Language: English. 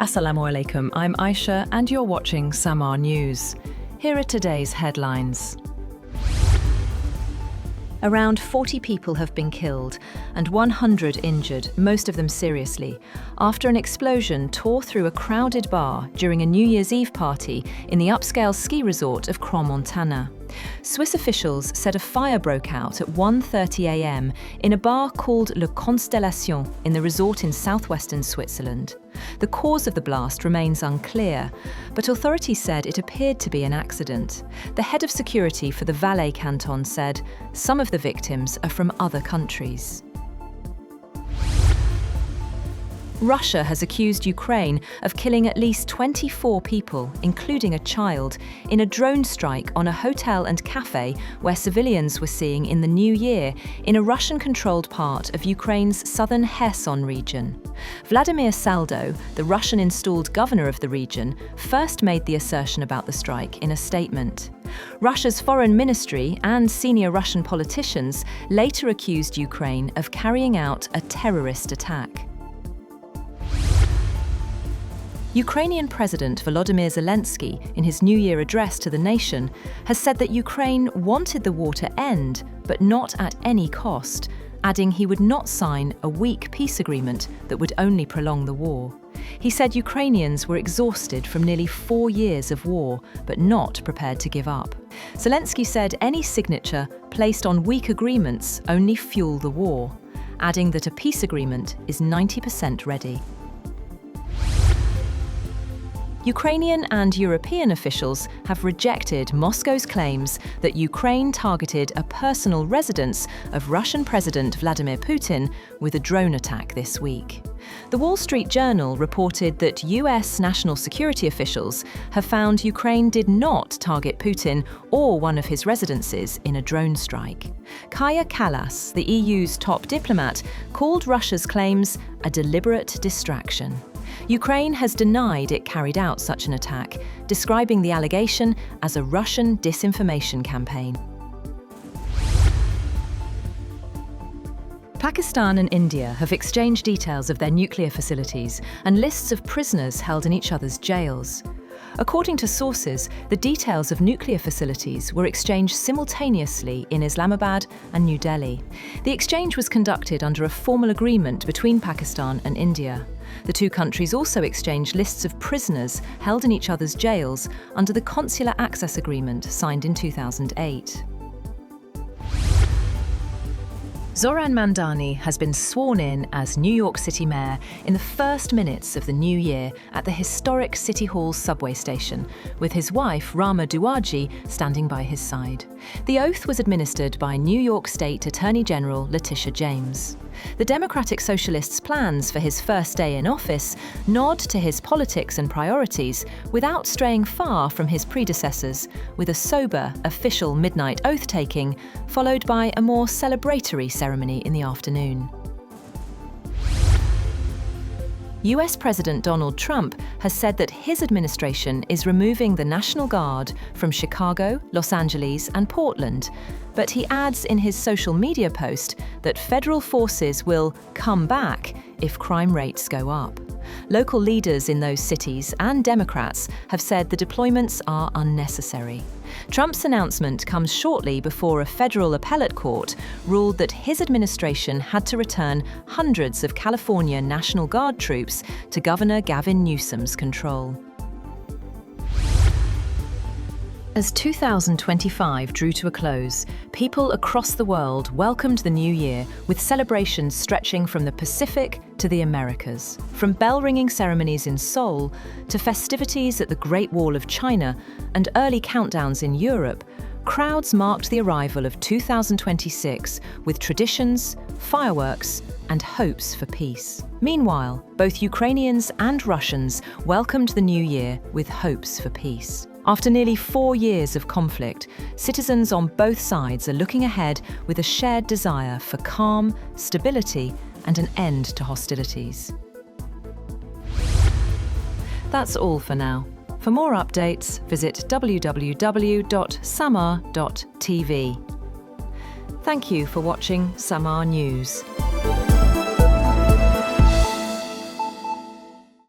Assalamu alaikum, I'm Aisha and you're watching Samaa News. Here are today's headlines. Around 40 people have been killed and 100 injured, most of them seriously, after an explosion tore through a crowded bar during a New Year's Eve party in the upscale ski resort of Crans-Montana. Swiss officials said a fire broke out at 1:30 a.m. in a bar called Le Constellation in the resort in southwestern Switzerland. The cause of the blast remains unclear, but authorities said it appeared to be an accident. The head of security for the Valais canton said some of the victims are from other countries. Russia has accused Ukraine of killing at least 24 people, including a child, in a drone strike on a hotel and cafe where civilians were seeing in the new year in a Russian-controlled part of Ukraine's southern Kherson region. Vladimir Saldo, the Russian-installed governor of the region, first made the assertion about the strike in a statement. Russia's foreign ministry and senior Russian politicians later accused Ukraine of carrying out a terrorist attack. Ukrainian President Volodymyr Zelenskiy, in his New Year address to the nation, has said that Ukraine wanted the war to end, but not at any cost, adding he would not sign a weak peace agreement that would only prolong the war. He said Ukrainians were exhausted from nearly 4 years of war, but not prepared to give up. Zelensky said any signature placed on weak agreements only fuel the war, adding that a peace agreement is 90% ready. Ukrainian and European officials have rejected Moscow's claims that Ukraine targeted a personal residence of Russian President Vladimir Putin with a drone attack this week. The Wall Street Journal reported that US national security officials have found Ukraine did not target Putin or one of his residences in a drone strike. Kaja Kallas, the EU's top diplomat, called Russia's claims a deliberate distraction. Ukraine has denied it carried out such an attack, describing the allegation as a Russian disinformation campaign. Pakistan and India have exchanged details of their nuclear facilities and lists of prisoners held in each other's jails. According to sources, the details of nuclear facilities were exchanged simultaneously in Islamabad and New Delhi. The exchange was conducted under a formal agreement between Pakistan and India. The two countries also exchanged lists of prisoners held in each other's jails under the Consular Access Agreement signed in 2008. Zoran Mandani has been sworn in as New York City Mayor in the first minutes of the new year at the historic City Hall subway station, with his wife, Rama Duwaji, standing by his side. The oath was administered by New York State Attorney General Letitia James. The Democratic Socialists' plans for his first day in office nod to his politics and priorities without straying far from his predecessors, with a sober, official midnight oath-taking, followed by a more celebratory ceremony in the afternoon. US President Donald Trump has said that his administration is removing the National Guard from Chicago, Los Angeles, and Portland, but he adds in his social media post that federal forces will come back if crime rates go up. Local leaders in those cities and Democrats have said the deployments are unnecessary. Trump's announcement comes shortly before a federal appellate court ruled that his administration had to return hundreds of California National Guard troops to Governor Gavin Newsom's control. As 2025 drew to a close, people across the world welcomed the new year with celebrations stretching from the Pacific to the Americas. From bell-ringing ceremonies in Seoul to festivities at the Great Wall of China and early countdowns in Europe, crowds marked the arrival of 2026 with traditions, fireworks, and hopes for peace. Meanwhile, both Ukrainians and Russians welcomed the new year with hopes for peace. After nearly 4 years of conflict, citizens on both sides are looking ahead with a shared desire for calm, stability, and an end to hostilities. That's all for now. For more updates, visit www.samaa.tv. Thank you for watching Samaa News.